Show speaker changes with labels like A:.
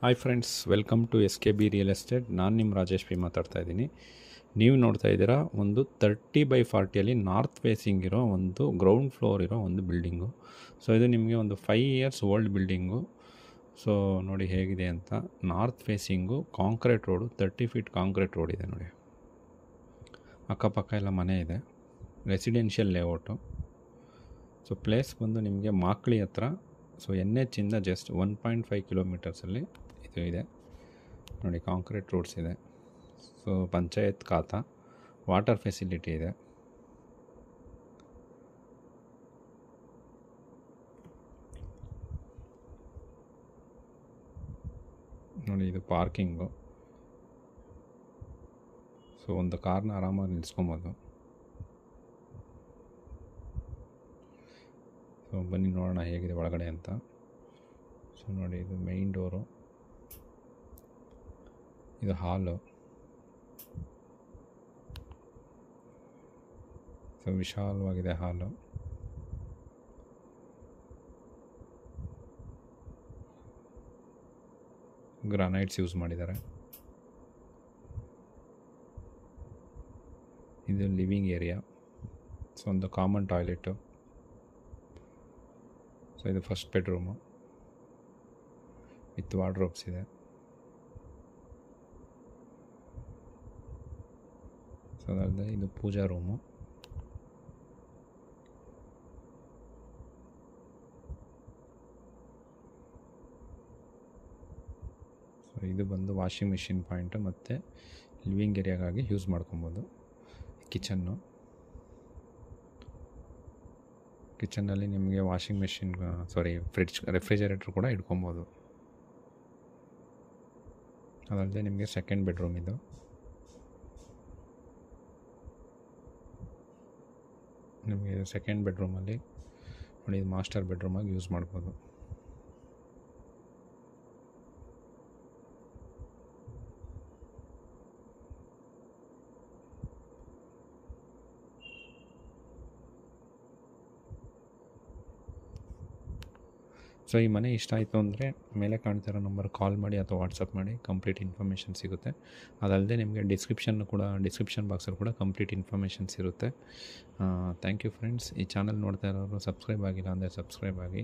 A: Hi friends, welcome to SKB real estate. ನಾನು ನಿಮ್ಮ Rajesh P ಮಾತಾಡ್ತಾ ಇದ್ದೀನಿ. ನೀವು ನೋಡ್ತಾ ಇದ್ದೀರಾ ಒಂದು 30/40 ನಾರ್ತ್ ಫೇಸಿಂಗ್ ಇರೋ ಒಂದು ಗ್ರೌಂಡ್ ಫ್ಲೋರ್ ಇರೋ ಒಂದು ಬಿಲ್ಡಿಂಗು. ಸೊ ಇದು ನಿಮಗೆ ಒಂದು 5 ಇಯರ್ಸ್ ಓಲ್ಡ್ ಬಿಲ್ಡಿಂಗು. ಸೊ ನೋಡಿ ಹೇಗಿದೆ ಅಂತ. North facing concrete road, 30 feet concrete road ಇದೆ ನೋಡಿ. ಅಕ್ಕಪಕ್ಕ ಎಲ್ಲ ಮನೆ ಇದೆ, ರೆಸಿಡೆನ್ಷಿಯಲ್ ಲೇಔಟು. ಸೊ ಪ್ಲೇಸ್ ಬಂದು ನಿಮಗೆ ಮಾಕ್ಳಿ ಹತ್ರ. ಸೊ NH ಇಂದ ಜಸ್ಟ್ 1.5 ಕಿಲೋಮೀಟರ್ಸಲ್ಲಿ ಇದು ಇದೆ ನೋಡಿ. ಕಾಂಕ್ರೀಟ್ ರೋಡ್ಸ್ ಇದೆ. ಸೊ ಪಂಚಾಯತ್ ಖಾತಾ, ವಾಟರ್ ಫೆಸಿಲಿಟಿ ಇದೆ. ನೋಡಿ ಇದು ಪಾರ್ಕಿಂಗು. ಸೊ ಒಂದು ಕಾರ್ನ ಆರಾಮಾಗಿ ನಿಲ್ಲಿಸ್ಕೊಬೋದು. ಸೊ ಬನ್ನಿ ನೋಡೋಣ ಹೇಗಿದೆ ಒಳಗಡೆ ಅಂತ. ಸೊ ನೋಡಿ ಇದು ಮೇಯ್ನ್ ಡೋರು, ಇದು ಹಾಲು. ಸೊ ವಿಶಾಲವಾಗಿದೆ ಹಾಲು. ಗ್ರಾನೈಟ್ಸ್ ಯೂಸ್ ಮಾಡಿದ್ದಾರೆ. ಇದು ಲಿವಿಂಗ್ ಏರಿಯಾ. ಸೊ ಒಂದು ಕಾಮನ್ ಟಾಯ್ಲೆಟು. ಸೊ ಇದು ಫಸ್ಟ್ ಬೆಡ್ರೂಮು ವಿತ್ ವಾರ್ಡ್ರೋಬ್ಸ್ ಇದೆ. ಸೊ ಅದಲ್ಲದೆ ಇದು ಪೂಜಾ ರೂಮು. ಸೊ ಇದು ಬಂದು ವಾಷಿಂಗ್ ಮಿಷಿನ್ ಪಾಯಿಂಟು ಮತ್ತು ಲಿವಿಂಗ್ ಏರಿಯಾಗಾಗಿ ಯೂಸ್ ಮಾಡ್ಕೊಬೋದು. ಕಿಚನ್ನು. ಕಿಚನ್ನಲ್ಲಿ ನಿಮಗೆ ವಾಷಿಂಗ್ ಮಿಷಿನ್, ಫ್ರಿಡ್ಜ್, ರೆಫ್ರಿಜರೇಟರ್ ಕೂಡ ಇಟ್ಕೊಬೋದು. ಅದಲ್ಲದೆ ನಿಮಗೆ ಸೆಕೆಂಡ್ ಬೆಡ್ರೂಮ್ ಇದು. ನಿಮಗೆ ಸೆಕೆಂಡ್ ಬೆಡ್ರೂಮಲ್ಲಿ ನೋಡಿ, ಇದು ಮಾಸ್ಟರ್ ಬೆಡ್ರೂಮಾಗಿ ಯೂಸ್ ಮಾಡ್ಬೋದು. ಸೊ ಈ ಮನೆ ಇಷ್ಟ ಆಯಿತು ಅಂದರೆ ಮೇಲೆ ಕಾಣ್ತಿರೋ ನಂಬರ್ ಕಾಲ್ ಮಾಡಿ ಅಥವಾ ವಾಟ್ಸಪ್ ಮಾಡಿ, ಕಂಪ್ಲೀಟ್ ಇನ್ಫಾರ್ಮೇಷನ್ಸ್ ಸಿಗುತ್ತೆ. ಅದಲ್ಲದೆ ನಿಮಗೆ ಡಿಸ್ಕ್ರಿಪ್ಷನ್ ಬಾಕ್ಸಲ್ಲಿ ಕೂಡ ಕಂಪ್ಲೀಟ್ ಇನ್ಫಾರ್ಮೇಷನ್ಸ್ ಇರುತ್ತೆ. Thank you friends. ಈ ಚಾನಲ್ ನೋಡ್ತಾ ಇರೋರು ಸಬ್ಸ್ಕ್ರೈಬ್ ಆಗಿಲ್ಲ ಅಂದರೆ ಸಬ್ಸ್ಕ್ರೈಬ್ ಆಗಿ.